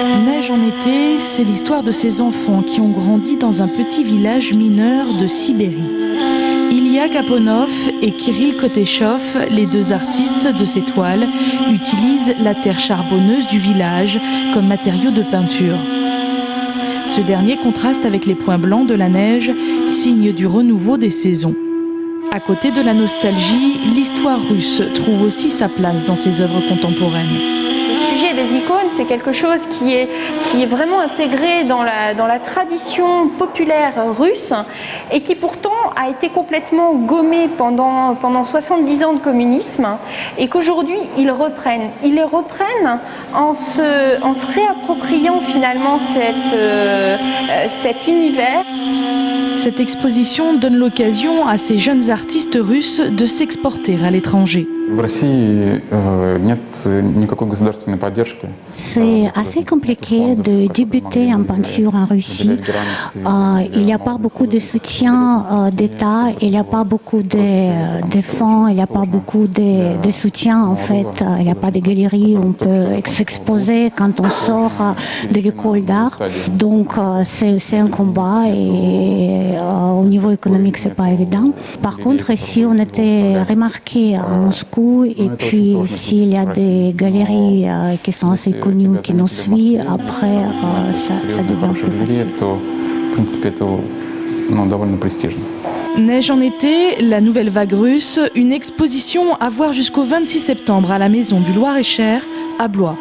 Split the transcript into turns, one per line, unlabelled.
Neige en été, c'est l'histoire de ces enfants qui ont grandi dans un petit village mineur de Sibérie. Ilya Gaponov et Kirill Koteshov, les deux artistes de ces toiles, utilisent la terre charbonneuse du village comme matériau de peinture. Ce dernier contraste avec les points blancs de la neige, signe du renouveau des saisons. À côté de la nostalgie, l'histoire russe trouve aussi sa place dans ses œuvres contemporaines.
Le sujet des icônes, c'est quelque chose qui est vraiment intégré dans la tradition populaire russe et qui pourtant a été complètement gommé pendant 70 ans de communisme et qu'aujourd'hui ils reprennent. Ils les reprennent en se réappropriant finalement cet univers.
Cette exposition donne l'occasion à ces jeunes artistes russes de s'exporter à l'étranger.
C'est assez compliqué de débuter en peinture en Russie. Il n'y a pas beaucoup de soutien d'État, il n'y a pas beaucoup de fonds, il n'y a pas beaucoup de soutien en fait. Il n'y a pas de galeries où on peut s'exposer quand on sort de l'école d'art. Donc c'est un combat et au niveau économique c'est pas évident. Par contre ici on était remarqué à Moscou et puis s'il y a des galeries qui sont assez connues qui nous suivent, après ça devient plus facile.
Neige en été, la nouvelle vague russe, une exposition à voir jusqu'au 26 septembre à la Maison du Loir-et-Cher à Blois.